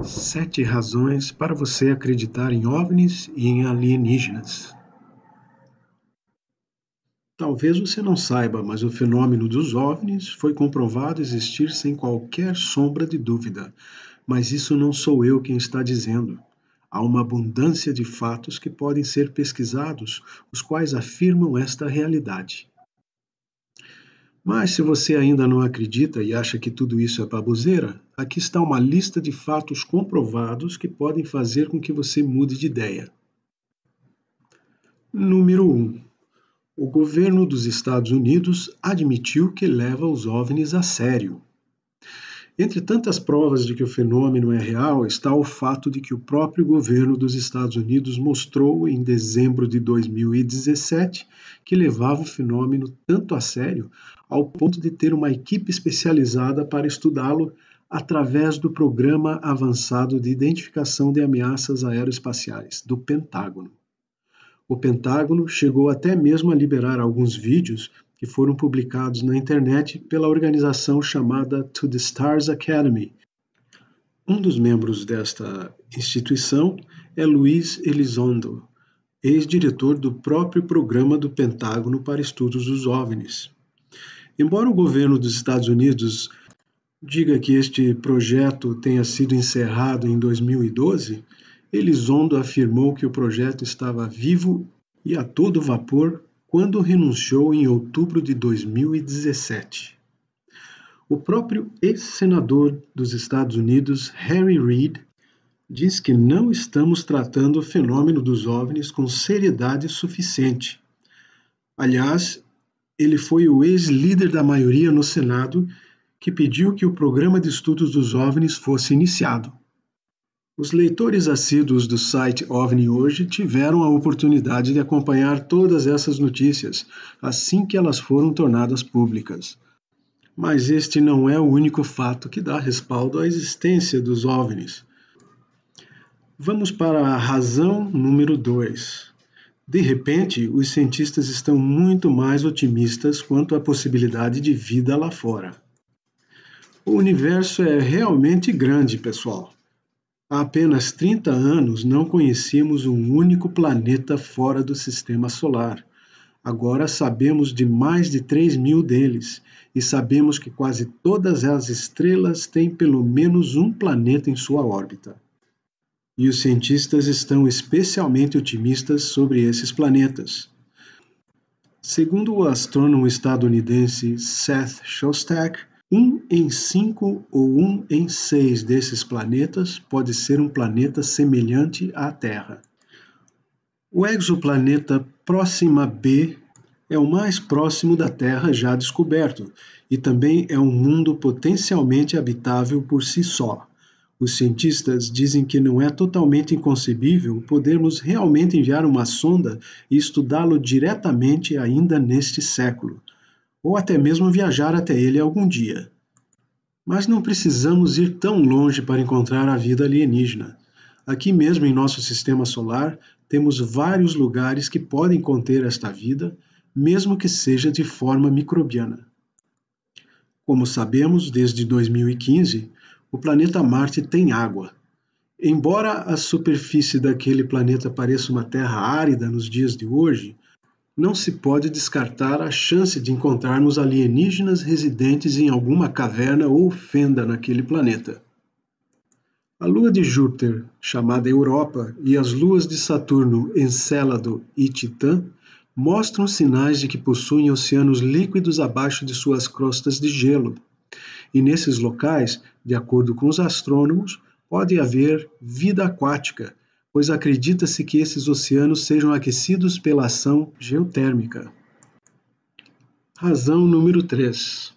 7 razões para você acreditar em OVNIs e em alienígenas. Talvez você não saiba, mas o fenômeno dos OVNIs foi comprovado existir sem qualquer sombra de dúvida. Mas isso não sou eu quem está dizendo. Há uma abundância de fatos que podem ser pesquisados, os quais afirmam esta realidade. Mas se você ainda não acredita e acha que tudo isso é baboseira, aqui está uma lista de fatos comprovados que podem fazer com que você mude de ideia. Número 1. O governo dos Estados Unidos admitiu que leva os OVNIs a sério. Entre tantas provas de que o fenômeno é real, está o fato de que o próprio governo dos Estados Unidos mostrou em dezembro de 2017 que levava o fenômeno tanto a sério ao ponto de ter uma equipe especializada para estudá-lo através do Programa Avançado de Identificação de Ameaças Aeroespaciais, do Pentágono. O Pentágono chegou até mesmo a liberar alguns vídeos que foram publicados na internet pela organização chamada To the Stars Academy. Um dos membros desta instituição é Luiz Elizondo, ex-diretor do próprio programa do Pentágono para estudos dos OVNIs. Embora o governo dos Estados Unidos diga que este projeto tenha sido encerrado em 2012, Elizondo afirmou que o projeto estava vivo e a todo vapor quando renunciou em outubro de 2017. O próprio ex-senador dos Estados Unidos, Harry Reid, diz que não estamos tratando o fenômeno dos OVNIs com seriedade suficiente. Aliás, ele foi o ex-líder da maioria no Senado que pediu que o programa de estudos dos OVNIs fosse iniciado. Os leitores assíduos do site OVNI Hoje tiveram a oportunidade de acompanhar todas essas notícias assim que elas foram tornadas públicas. Mas este não é o único fato que dá respaldo à existência dos OVNIs. Vamos para a razão número 2. De repente, os cientistas estão muito mais otimistas quanto à possibilidade de vida lá fora. O universo é realmente grande, pessoal. Há apenas 30 anos não conhecíamos um único planeta fora do Sistema Solar. Agora sabemos de mais de 3.000 deles e sabemos que quase todas as estrelas têm pelo menos um planeta em sua órbita. E os cientistas estão especialmente otimistas sobre esses planetas. Segundo o astrônomo estadunidense Seth Shostak, 1 em 5 ou 1 em 6 desses planetas pode ser um planeta semelhante à Terra. O exoplaneta Próxima B é o mais próximo da Terra já descoberto e também é um mundo potencialmente habitável por si só. Os cientistas dizem que não é totalmente inconcebível podermos realmente enviar uma sonda e estudá-lo diretamente ainda neste século, ou até mesmo viajar até ele algum dia. Mas não precisamos ir tão longe para encontrar a vida alienígena. Aqui mesmo em nosso sistema solar, temos vários lugares que podem conter esta vida, mesmo que seja de forma microbiana. Como sabemos, desde 2015, o planeta Marte tem água. Embora a superfície daquele planeta pareça uma terra árida nos dias de hoje, não se pode descartar a chance de encontrarmos alienígenas residentes em alguma caverna ou fenda naquele planeta. A lua de Júpiter, chamada Europa, e as luas de Saturno, Encélado e Titã, mostram sinais de que possuem oceanos líquidos abaixo de suas crostas de gelo. E nesses locais, de acordo com os astrônomos, pode haver vida aquática, pois acredita-se que esses oceanos sejam aquecidos pela ação geotérmica. Razão número 3.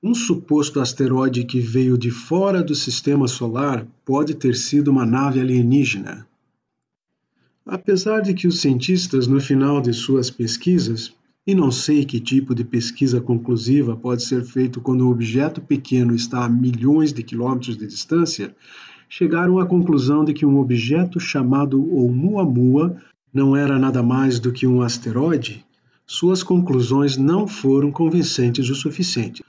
Um suposto asteroide que veio de fora do sistema solar pode ter sido uma nave alienígena. Apesar de que os cientistas, no final de suas pesquisas, e não sei que tipo de pesquisa conclusiva pode ser feito quando um objeto pequeno está a milhões de quilômetros de distância, chegaram à conclusão de que um objeto chamado Oumuamua não era nada mais do que um asteroide. Suas conclusões não foram convincentes o suficiente.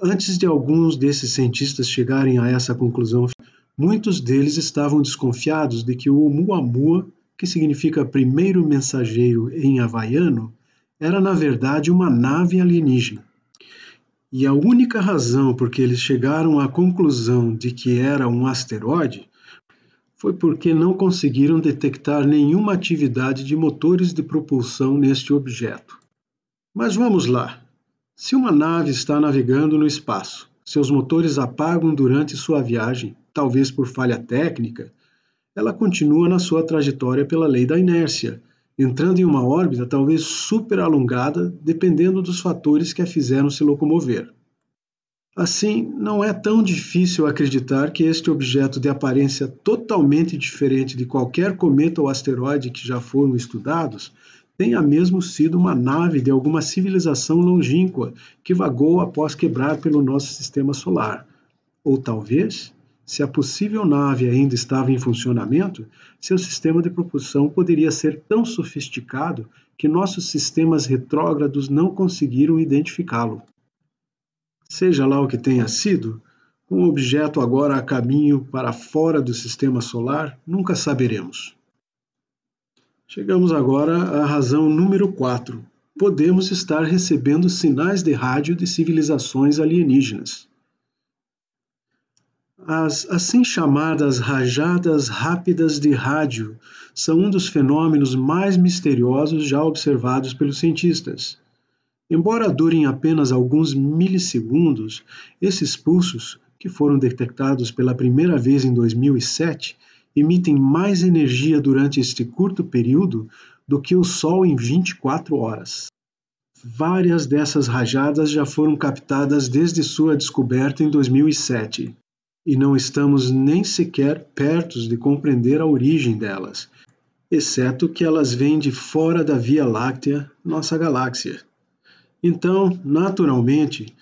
Antes de alguns desses cientistas chegarem a essa conclusão, Muitos deles estavam desconfiados de que o Oumuamua, que significa primeiro mensageiro em havaiano, era na verdade uma nave alienígena. E a única razão por que eles chegaram à conclusão de que era um asteroide foi porque não conseguiram detectar nenhuma atividade de motores de propulsão neste objeto. Mas vamos lá. Se uma nave está navegando no espaço, seus motores apagam durante sua viagem, talvez por falha técnica, ela continua na sua trajetória pela lei da inércia, entrando em uma órbita talvez super alongada, dependendo dos fatores que a fizeram se locomover. Assim, não é tão difícil acreditar que este objeto de aparência totalmente diferente de qualquer cometa ou asteroide que já foram estudados tenha mesmo sido uma nave de alguma civilização longínqua que vagou após quebrar pelo nosso sistema solar. Ou talvez, se a possível nave ainda estava em funcionamento, seu sistema de propulsão poderia ser tão sofisticado que nossos sistemas retrógrados não conseguiram identificá-lo. Seja lá o que tenha sido, com o objeto agora a caminho para fora do sistema solar, nunca saberemos. Chegamos agora à razão número 4. Podemos estar recebendo sinais de rádio de civilizações alienígenas. As assim chamadas rajadas rápidas de rádio são um dos fenômenos mais misteriosos já observados pelos cientistas. Embora durem apenas alguns milissegundos, esses pulsos, que foram detectados pela primeira vez em 2007, emitem mais energia durante este curto período do que o Sol em 24 horas. Várias dessas rajadas já foram captadas desde sua descoberta em 2007, e não estamos nem sequer perto de compreender a origem delas, exceto que elas vêm de fora da Via Láctea, nossa galáxia. Então, naturalmente,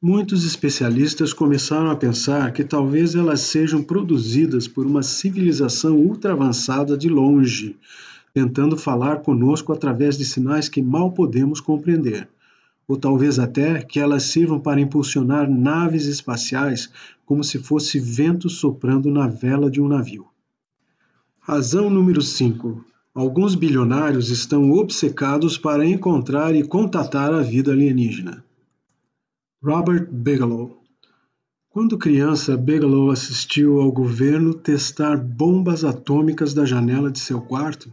muitos especialistas começaram a pensar que talvez elas sejam produzidas por uma civilização ultra-avançada de longe, tentando falar conosco através de sinais que mal podemos compreender. Ou talvez até que elas sirvam para impulsionar naves espaciais como se fosse vento soprando na vela de um navio. Razão número 5. Alguns bilionários estão obcecados para encontrar e contatar a vida alienígena. Robert Bigelow. Quando criança, Bigelow assistiu ao governo testar bombas atômicas da janela de seu quarto,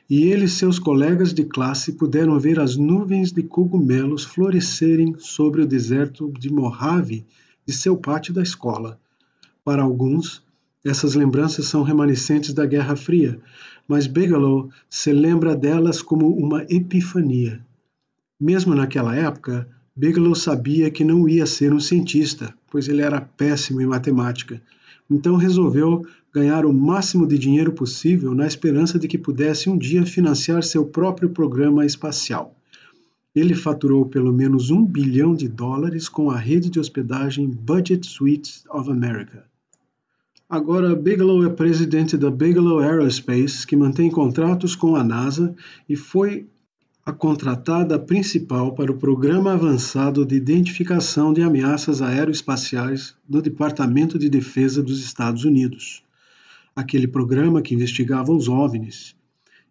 e ele e seus colegas de classe puderam ver as nuvens de cogumelos florescerem sobre o deserto de Mojave de seu pátio da escola. Para alguns, essas lembranças são remanescentes da Guerra Fria, mas Bigelow se lembra delas como uma epifania. Mesmo naquela época, Bigelow sabia que não ia ser um cientista, pois ele era péssimo em matemática. Então resolveu ganhar o máximo de dinheiro possível na esperança de que pudesse um dia financiar seu próprio programa espacial. Ele faturou pelo menos $1 bilhão com a rede de hospedagem Budget Suites of America. Agora, Bigelow é presidente da Bigelow Aerospace, que mantém contratos com a NASA e foi a contratada principal para o Programa Avançado de Identificação de Ameaças Aeroespaciais do Departamento de Defesa dos Estados Unidos, aquele programa que investigava os OVNIs.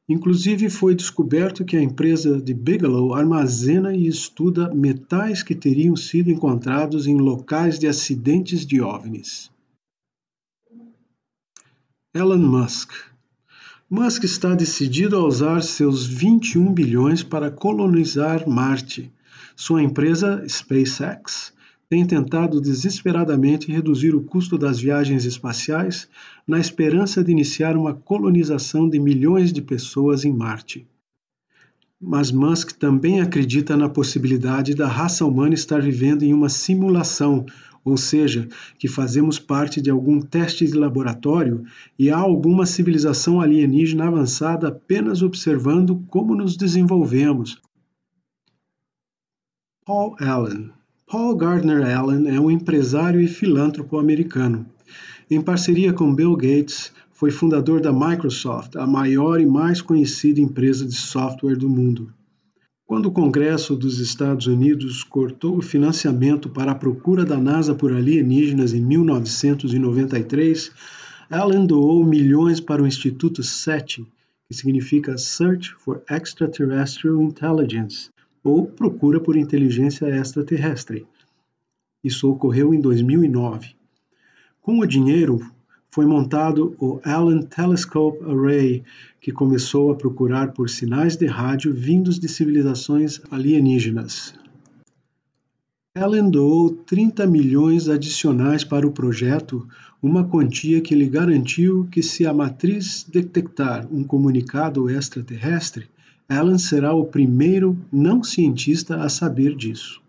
Inclusive, foi descoberto que a empresa de Bigelow armazena e estuda metais que teriam sido encontrados em locais de acidentes de OVNIs. Elon Musk. Musk está decidido a usar seus 21 bilhões para colonizar Marte. Sua empresa, SpaceX, tem tentado desesperadamente reduzir o custo das viagens espaciais na esperança de iniciar uma colonização de milhões de pessoas em Marte. Mas Musk também acredita na possibilidade da raça humana estar vivendo em uma simulação, ou seja, que fazemos parte de algum teste de laboratório e há alguma civilização alienígena avançada apenas observando como nos desenvolvemos. Paul Allen. Paul Gardner Allen é um empresário e filântropo americano. Em parceria com Bill Gates, foi fundador da Microsoft, a maior e mais conhecida empresa de software do mundo. Quando o Congresso dos Estados Unidos cortou o financiamento para a procura da NASA por alienígenas em 1993, Allen doou milhões para o Instituto SETI, que significa Search for Extraterrestrial Intelligence, ou Procura por Inteligência Extraterrestre. Isso ocorreu em 2009. Com o dinheiro, foi montado o Allen Telescope Array, que começou a procurar por sinais de rádio vindos de civilizações alienígenas. Allen doou 30 milhões adicionais para o projeto, uma quantia que lhe garantiu que, se a matriz detectar um comunicado extraterrestre, Allen será o primeiro não cientista a saber disso.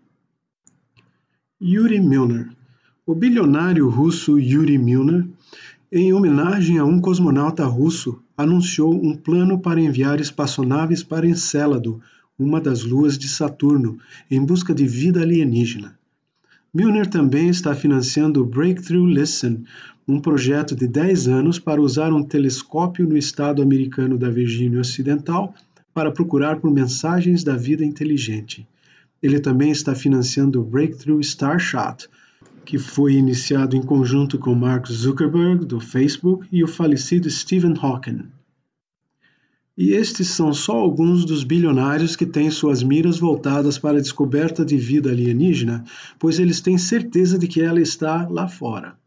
Yuri Milner. O bilionário russo Yuri Milner, em homenagem a um cosmonauta russo, anunciou um plano para enviar espaçonaves para Encélado, uma das luas de Saturno, em busca de vida alienígena. Milner também está financiando o Breakthrough Listen, um projeto de 10 anos para usar um telescópio no estado americano da Virgínia Ocidental para procurar por mensagens da vida inteligente. Ele também está financiando o Breakthrough Starshot, que foi iniciado em conjunto com Mark Zuckerberg, do Facebook, e o falecido Stephen Hawking. E estes são só alguns dos bilionários que têm suas miras voltadas para a descoberta de vida alienígena, pois eles têm certeza de que ela está lá fora.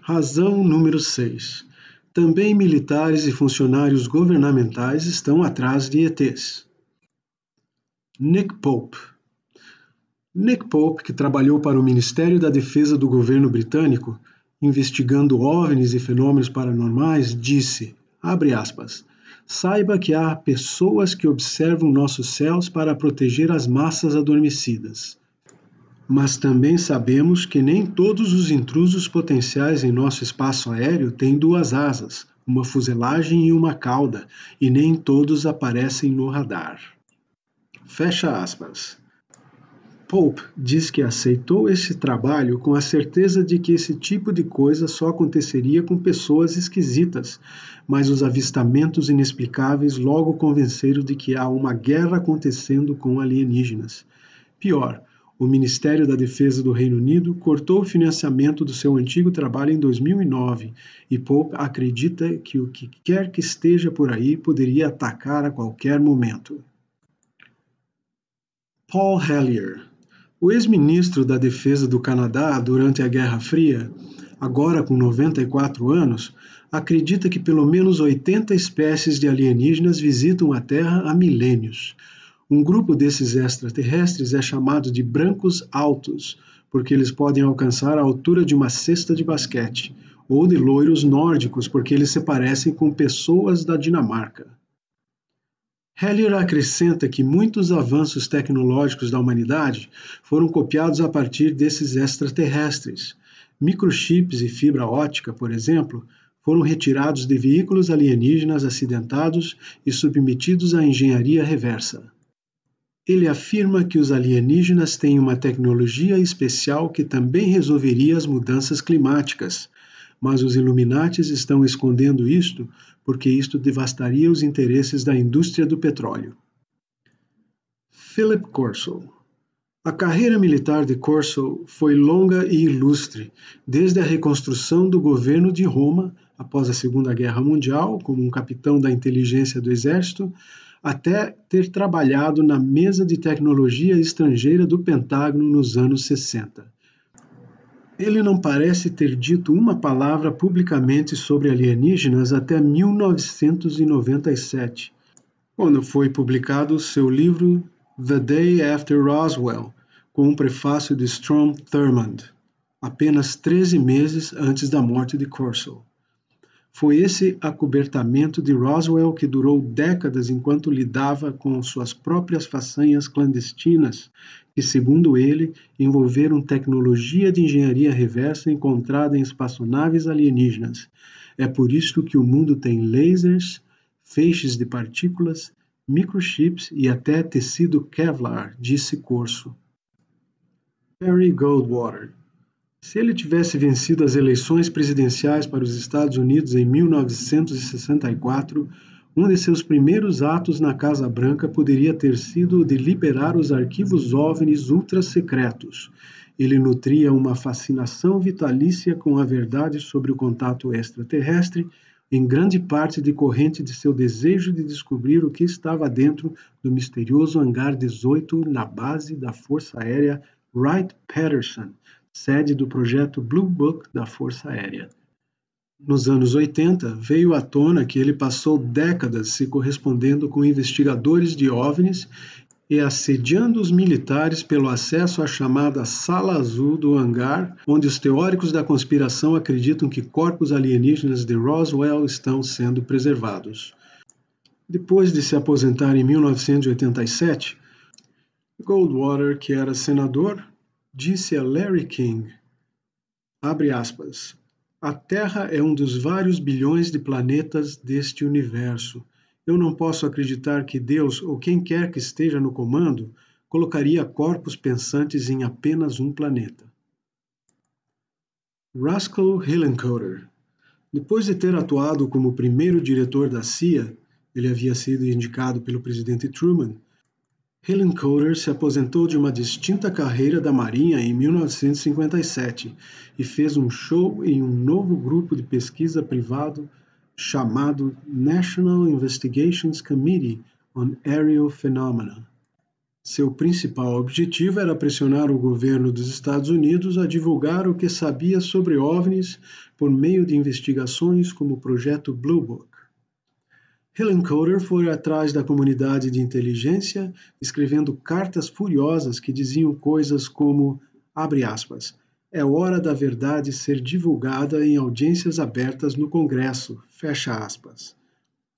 Razão número 6. Também militares e funcionários governamentais estão atrás de ETs. Nick Pope. Nick Pope, que trabalhou para o Ministério da Defesa do governo britânico, investigando OVNIs e fenômenos paranormais, disse, abre aspas, saiba que há pessoas que observam nossos céus para proteger as massas adormecidas. Mas também sabemos que nem todos os intrusos potenciais em nosso espaço aéreo têm duas asas, uma fuselagem e uma cauda, e nem todos aparecem no radar. Fecha aspas. Pope diz que aceitou esse trabalho com a certeza de que esse tipo de coisa só aconteceria com pessoas esquisitas, mas os avistamentos inexplicáveis logo convenceram de que há uma guerra acontecendo com alienígenas. Pior, o Ministério da Defesa do Reino Unido cortou o financiamento do seu antigo trabalho em 2009 e Pope acredita que o que quer que esteja por aí poderia atacar a qualquer momento. Paul Hellyer. O ex-ministro da Defesa do Canadá durante a Guerra Fria, agora com 94 anos, acredita que pelo menos 80 espécies de alienígenas visitam a Terra há milênios. Um grupo desses extraterrestres é chamado de brancos altos, porque eles podem alcançar a altura de uma cesta de basquete, ou de loiros nórdicos, porque eles se parecem com pessoas da Dinamarca. Hellyer acrescenta que muitos avanços tecnológicos da humanidade foram copiados a partir desses extraterrestres. Microchips e fibra óptica, por exemplo, foram retirados de veículos alienígenas acidentados e submetidos à engenharia reversa. Ele afirma que os alienígenas têm uma tecnologia especial que também resolveria as mudanças climáticas, mas os Illuminatis estão escondendo isto porque isto devastaria os interesses da indústria do petróleo. Philip Corso. A carreira militar de Corso foi longa e ilustre, desde a reconstrução do governo de Roma após a Segunda Guerra Mundial, como um capitão da inteligência do exército, até ter trabalhado na mesa de tecnologia estrangeira do Pentágono nos anos 60. Ele não parece ter dito uma palavra publicamente sobre alienígenas até 1997, quando foi publicado seu livro The Day After Roswell, com um prefácio de Strom Thurmond, apenas 13 meses antes da morte de Corso. Foi esse acobertamento de Roswell que durou décadas enquanto lidava com suas próprias façanhas clandestinas, que, segundo ele, envolveram tecnologia de engenharia reversa encontrada em espaçonaves alienígenas. É por isso que o mundo tem lasers, feixes de partículas, microchips e até tecido Kevlar, disse Corso. Barry Goldwater. Se ele tivesse vencido as eleições presidenciais para os Estados Unidos em 1964, Um de seus primeiros atos na Casa Branca poderia ter sido o de liberar os arquivos OVNIs ultra-secretos. Ele nutria uma fascinação vitalícia com a verdade sobre o contato extraterrestre, em grande parte decorrente de seu desejo de descobrir o que estava dentro do misterioso hangar 18 na base da Força Aérea Wright-Patterson, sede do projeto Blue Book da Força Aérea. Nos anos 80, veio à tona que ele passou décadas se correspondendo com investigadores de OVNIs e assediando os militares pelo acesso à chamada Sala Azul do hangar, onde os teóricos da conspiração acreditam que corpos alienígenas de Roswell estão sendo preservados. Depois de se aposentar em 1987, Goldwater, que era senador, disse a Larry King, abre aspas, a Terra é um dos vários bilhões de planetas deste universo. Eu não posso acreditar que Deus, ou quem quer que esteja no comando, colocaria corpos pensantes em apenas um planeta. Roscoe Hillenkoetter. Depois de ter atuado como primeiro diretor da CIA, ele havia sido indicado pelo presidente Truman, Hillenkoetter se aposentou de uma distinta carreira da Marinha em 1957 e fez um show em um novo grupo de pesquisa privado chamado National Investigations Committee on Aerial Phenomena. Seu principal objetivo era pressionar o governo dos Estados Unidos a divulgar o que sabia sobre OVNIs por meio de investigações como o projeto Blue Book. Hillenkoetter foi atrás da comunidade de inteligência, escrevendo cartas furiosas que diziam coisas como, abre aspas, é hora da verdade ser divulgada em audiências abertas no Congresso, fecha aspas.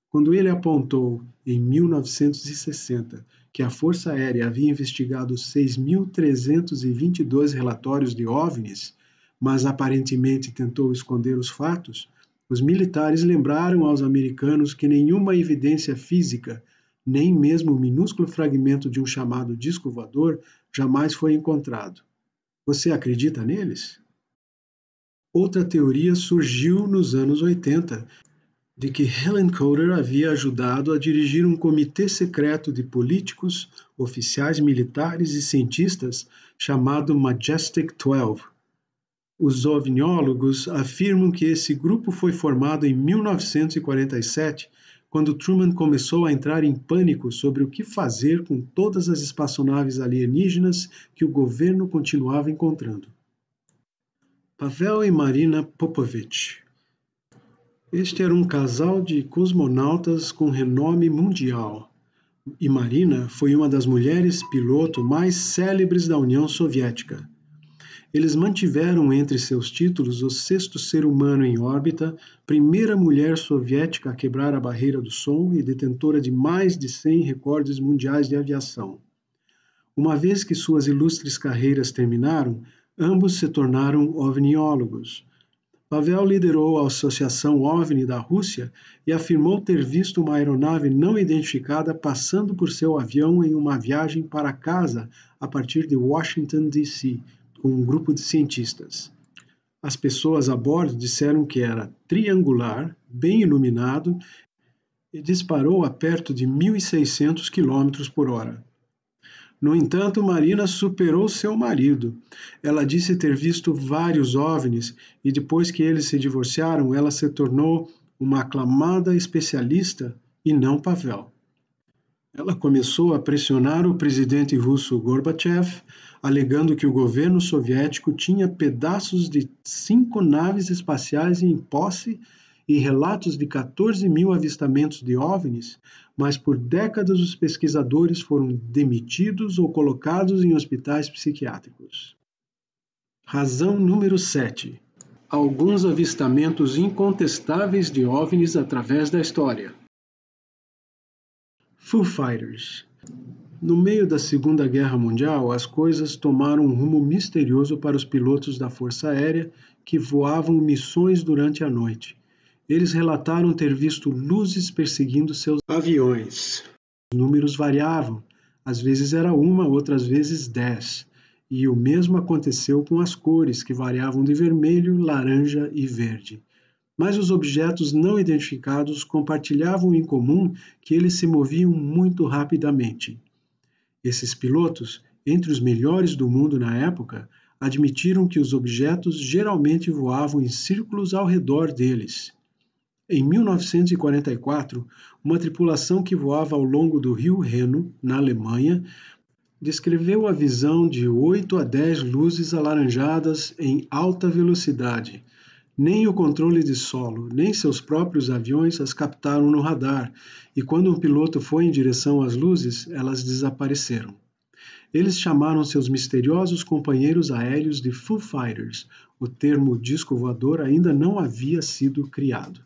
Quando ele apontou, em 1960, que a Força Aérea havia investigado 6.322 relatórios de OVNIs, mas aparentemente tentou esconder os fatos, os militares lembraram aos americanos que nenhuma evidência física, nem mesmo o minúsculo fragmento de um chamado disco voador, jamais foi encontrado. Você acredita neles? Outra teoria surgiu nos anos 80, de que Hillenkoetter havia ajudado a dirigir um comitê secreto de políticos, oficiais militares e cientistas chamado Majestic 12. Os ovniólogos afirmam que esse grupo foi formado em 1947, quando Truman começou a entrar em pânico sobre o que fazer com todas as espaçonaves alienígenas que o governo continuava encontrando. Pavel e Marina Popovich. Este era um casal de cosmonautas com renome mundial, e Marina foi uma das mulheres piloto mais célebres da União Soviética. Eles mantiveram entre seus títulos o sexto ser humano em órbita, primeira mulher soviética a quebrar a barreira do som e detentora de mais de 100 recordes mundiais de aviação. Uma vez que suas ilustres carreiras terminaram, ambos se tornaram ovniólogos. Pavel liderou a Associação OVNI da Rússia e afirmou ter visto uma aeronave não identificada passando por seu avião em uma viagem para casa a partir de Washington, D.C., com um grupo de cientistas. As pessoas a bordo disseram que era triangular, bem iluminado e disparou a perto de 1.600 km por hora. No entanto, Marina superou seu marido. Ela disse ter visto vários OVNIs e depois que eles se divorciaram, ela se tornou uma aclamada especialista e não Pavel. Ela começou a pressionar o presidente russo Gorbachev, alegando que o governo soviético tinha pedaços de 5 naves espaciais em posse e relatos de 14.000 avistamentos de OVNIs, mas por décadas os pesquisadores foram demitidos ou colocados em hospitais psiquiátricos. Razão número 7. Alguns avistamentos incontestáveis de OVNIs através da história. Foo Fighters. No meio da Segunda Guerra Mundial, as coisas tomaram um rumo misterioso para os pilotos da Força Aérea que voavam missões durante a noite. Eles relataram ter visto luzes perseguindo seus aviões. Os números variavam, às vezes era 1, outras vezes 10. E o mesmo aconteceu com as cores, que variavam de vermelho, laranja e verde. mas os objetos não identificados compartilhavam em comum que eles se moviam muito rapidamente. Esses pilotos, entre os melhores do mundo na época, admitiram que os objetos geralmente voavam em círculos ao redor deles. Em 1944, uma tripulação que voava ao longo do rio Reno, na Alemanha, descreveu a visão de 8 a 10 luzes alaranjadas em alta velocidade. Nem o controle de solo, nem seus próprios aviões as captaram no radar, e quando um piloto foi em direção às luzes, elas desapareceram. Eles chamaram seus misteriosos companheiros aéreos de Foo Fighters. O termo disco voador ainda não havia sido criado.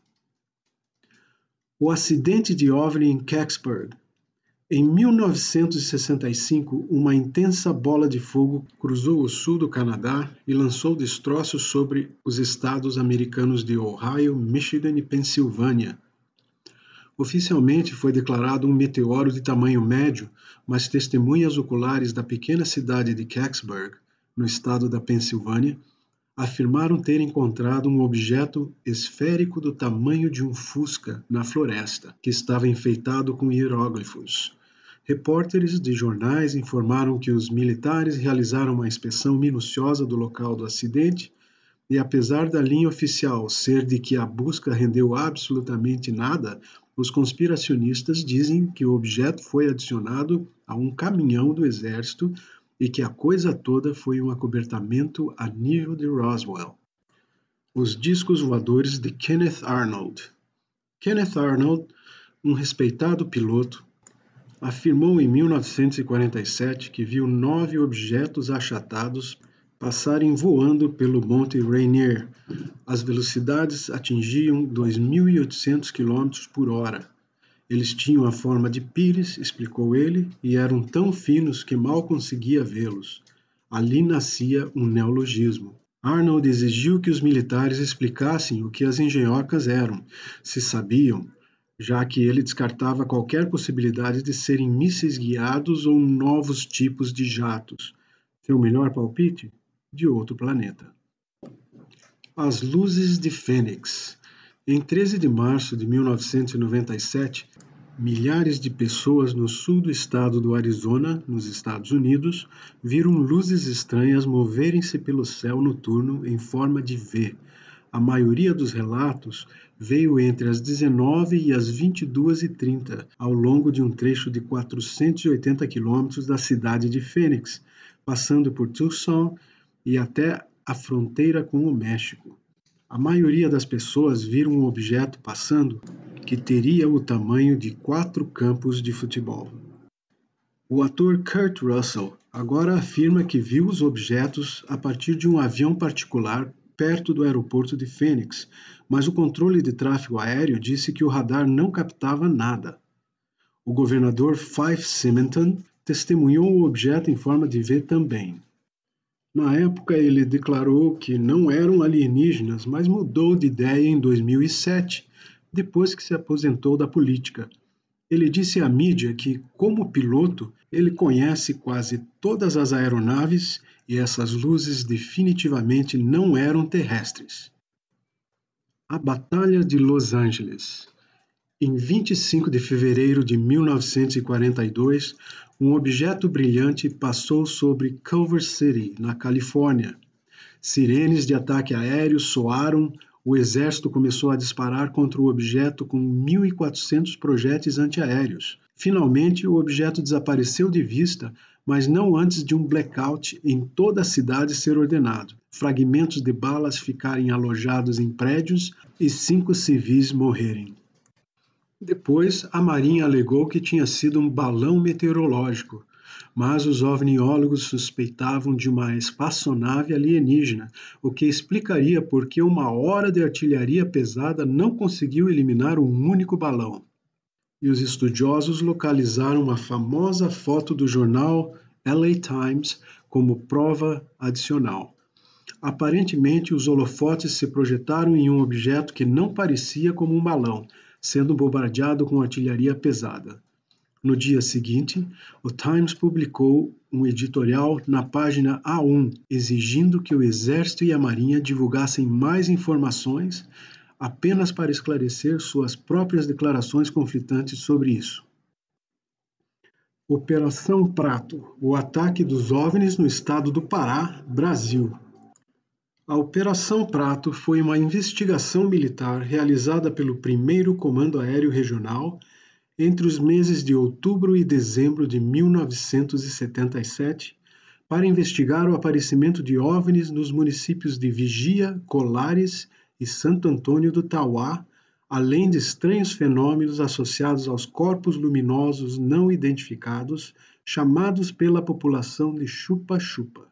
O acidente de OVNI em Kecksburg. Em 1965, uma intensa bola de fogo cruzou o sul do Canadá e lançou destroços sobre os estados americanos de Ohio, Michigan e Pensilvânia. Oficialmente foi declarado um meteoro de tamanho médio, mas testemunhas oculares da pequena cidade de Kecksburg, no estado da Pensilvânia, afirmaram ter encontrado um objeto esférico do tamanho de um fusca na floresta, que estava enfeitado com hieróglifos. Repórteres de jornais informaram que os militares realizaram uma inspeção minuciosa do local do acidente e, apesar da linha oficial ser de que a busca rendeu absolutamente nada, os conspiracionistas dizem que o objeto foi adicionado a um caminhão do exército e que a coisa toda foi um acobertamento a nível de Roswell. Os discos voadores de Kenneth Arnold. Kenneth Arnold, um respeitado piloto, afirmou em 1947 que viu 9 objetos achatados passarem voando pelo Monte Rainier. As velocidades atingiam 2.800 km por hora. Eles tinham a forma de pires, explicou ele, e eram tão finos que mal conseguia vê-los. Ali nascia um neologismo. Arnold exigiu que os militares explicassem o que as engenhocas eram, se sabiam, já que ele descartava qualquer possibilidade de serem mísseis guiados ou novos tipos de jatos. Seu melhor palpite? De outro planeta. As luzes de Fênix. Em 13 de março de 1997, milhares de pessoas no sul do estado do Arizona, nos Estados Unidos, viram luzes estranhas moverem-se pelo céu noturno em forma de V. A maioria dos relatos veio entre as 19 e as 22h30, ao longo de um trecho de 480 quilômetros da cidade de Phoenix, passando por Tucson e até a fronteira com o México. A maioria das pessoas viram um objeto passando que teria o tamanho de 4 campos de futebol. O ator Kurt Russell agora afirma que viu os objetos a partir de um avião particular perto do aeroporto de Phoenix, mas o controle de tráfego aéreo disse que o radar não captava nada. O governador Fife Symington testemunhou o objeto em forma de V também. Na época, ele declarou que não eram alienígenas, mas mudou de ideia em 2007, depois que se aposentou da política. Ele disse à mídia que, como piloto, ele conhece quase todas as aeronaves e essas luzes definitivamente não eram terrestres. A Batalha de Los Angeles. Em 25 de fevereiro de 1942, um objeto brilhante passou sobre Culver City, na Califórnia. Sirenes de ataque aéreo soaram, o exército começou a disparar contra o objeto com 1.400 projéteis antiaéreos. Finalmente, o objeto desapareceu de vista, mas não antes de um blackout em toda a cidade ser ordenado, fragmentos de balas ficarem alojados em prédios e 5 civis morrerem. Depois, a Marinha alegou que tinha sido um balão meteorológico, mas os ovniólogos suspeitavam de uma espaçonave alienígena, o que explicaria por que uma hora de artilharia pesada não conseguiu eliminar um único balão. E os estudiosos localizaram uma famosa foto do jornal LA Times como prova adicional. Aparentemente, os holofotes se projetaram em um objeto que não parecia como um balão, sendo bombardeado com artilharia pesada. No dia seguinte, o Times publicou um editorial na página A1, exigindo que o Exército e a Marinha divulgassem mais informações, apenas para esclarecer suas próprias declarações conflitantes sobre isso. Operação Prato, o ataque dos OVNIs no estado do Pará, Brasil. A Operação Prato foi uma investigação militar realizada pelo 1º Comando Aéreo Regional entre os meses de outubro e dezembro de 1977 para investigar o aparecimento de OVNIs nos municípios de Vigia, Colares e Santo Antônio do Tauá, além de estranhos fenômenos associados aos corpos luminosos não identificados, chamados pela população de chupa-chupa.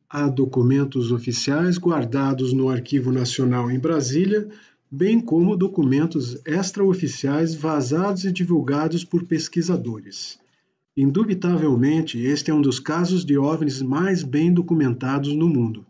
Há documentos oficiais guardados no Arquivo Nacional em Brasília, bem como documentos extraoficiais vazados e divulgados por pesquisadores. Indubitavelmente, este é um dos casos de OVNIs mais bem documentados no mundo.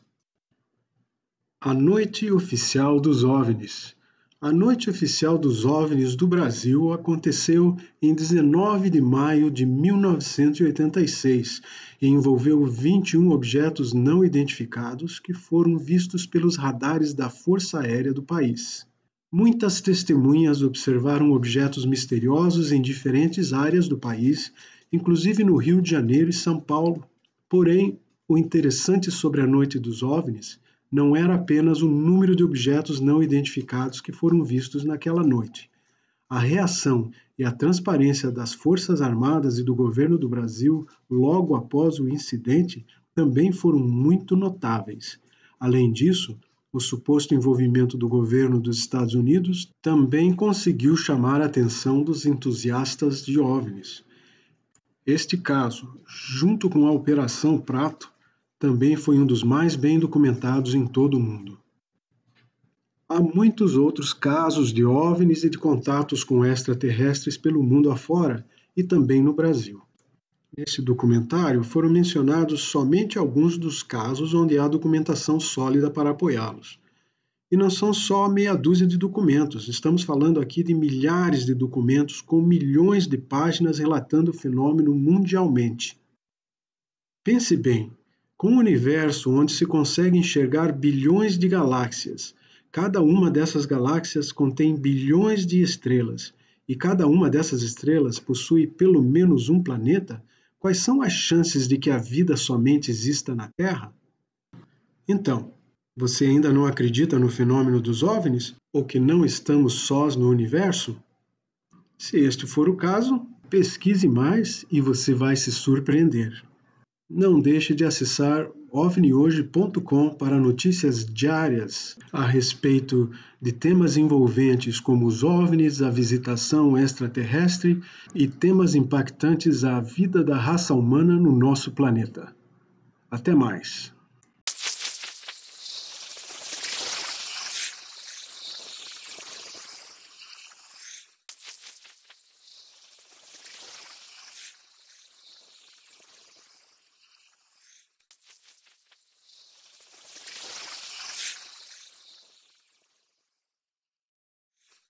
A Noite Oficial dos OVNIs. A Noite Oficial dos OVNIs do Brasil aconteceu em 19 de maio de 1986 e envolveu 21 objetos não identificados que foram vistos pelos radares da Força Aérea do país. Muitas testemunhas observaram objetos misteriosos em diferentes áreas do país, inclusive no Rio de Janeiro e São Paulo. Porém, o interessante sobre a Noite dos OVNIs não era apenas o número de objetos não identificados que foram vistos naquela noite. A reação e a transparência das Forças Armadas e do governo do Brasil logo após o incidente também foram muito notáveis. Além disso, o suposto envolvimento do governo dos Estados Unidos também conseguiu chamar a atenção dos entusiastas de OVNIs. Este caso, junto com a Operação Prato, também foi um dos mais bem documentados em todo o mundo. Há muitos outros casos de OVNIs e de contatos com extraterrestres pelo mundo afora e também no Brasil. Nesse documentário foram mencionados somente alguns dos casos onde há documentação sólida para apoiá-los. E não são só meia dúzia de documentos, estamos falando aqui de milhares de documentos com milhões de páginas relatando o fenômeno mundialmente. Pense bem, com um universo onde se consegue enxergar bilhões de galáxias, cada uma dessas galáxias contém bilhões de estrelas, e cada uma dessas estrelas possui pelo menos um planeta, quais são as chances de que a vida somente exista na Terra? Então, você ainda não acredita no fenômeno dos OVNIs? Ou que não estamos sós no universo? Se este for o caso, pesquise mais e você vai se surpreender. Não deixe de acessar ovnihoje.com para notícias diárias a respeito de temas envolventes como os OVNIs, a visitação extraterrestre e temas impactantes à vida da raça humana no nosso planeta. Até mais!